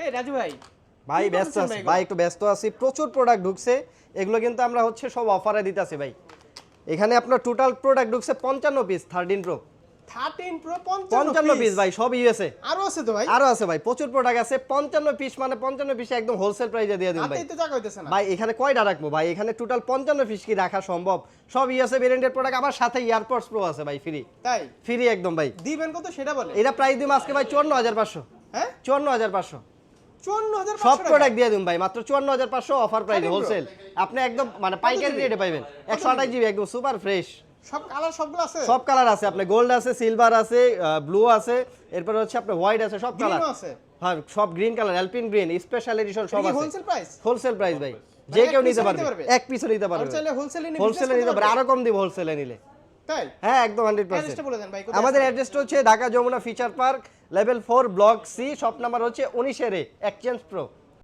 এই রাজু ভাই ভাই ব্যস্ত আছি ভাই, একটু ব্যস্ত আছি, প্রচুর প্রোডাক্ট ঢুকছে, এগুলো কিন্তু আমরা হচ্ছে সব অফারে দিতেছি ভাই। এখানে আপনার টোটাল প্রোডাক্ট ঢুকছে 55 পিস 13 প্রো, 13 প্রো 55 পিস ভাই, সব ইউএসএ। আরো আছে তো ভাই? আরো আছে ভাই, প্রচুর প্রোডাক্ট আছে। 55 পিস মানে 55 পিস একদম হোলসেল প্রাইসে দিয়ে দিন ভাই। হাতেই তো জায়গা হইতেছে না ভাই এখানে কয়টা রাখবো ভাই, এখানে টোটাল 55 পিস কি রাখা সম্ভব? সব ইউএসএ ভেরিয়েন্টের প্রোডাক্ট, আবার সাথে ইয়ারপডস প্রো আছে ভাই, ফ্রি তাই ফ্রি একদম ভাই। দিবেন কত সেটা বলে? এটা প্রাইস দিম আজকে ভাই 54500। হ্যাঁ 54500 54500 সব টাকা? প্রোডাক্ট দিয়ে দিন ভাই মাত্র 54500 অফার প্রাইস 13 Pro? হোলসেল। আপনি একদম মানে পাইকারি রেটে পাবেন। 128 জিবি একদম সুপার ফ্রেশ, সব কালার সবগুলো আছে? সব কালার আছে, আপনার গোল্ড আছে, সিলভার আছে, ব্লু আছে, এরপর হচ্ছে আপনার হোয়াইট আছে, সব কালার গ্রিনও আছে? হ্যাঁ সব green colour, alpine green, special edition সব এটা কি আছে। Wholesale price? হোলসেল প্রাইস ভাই, যে এক কেউ piece নিতে ও নিতে পারবে, পারবে? এক পিসও নিতে আর পারবে। চাইলে হোলসেলে নিয়ে হোলসেলে নিতে পারবে, আরো কম দিব হোলসেলে নিলে। তাই হ্যাঁ একদম 100%। অ্যাড্রেসটা বলে দেন ভাই, কোথায় আমাদের আসবে? অ্যাড্রেসটা হচ্ছে Dhaka Jamuna future park, level 4 block C, shop number হচ্ছে 19 এর এক্সচেঞ্জ প্রো।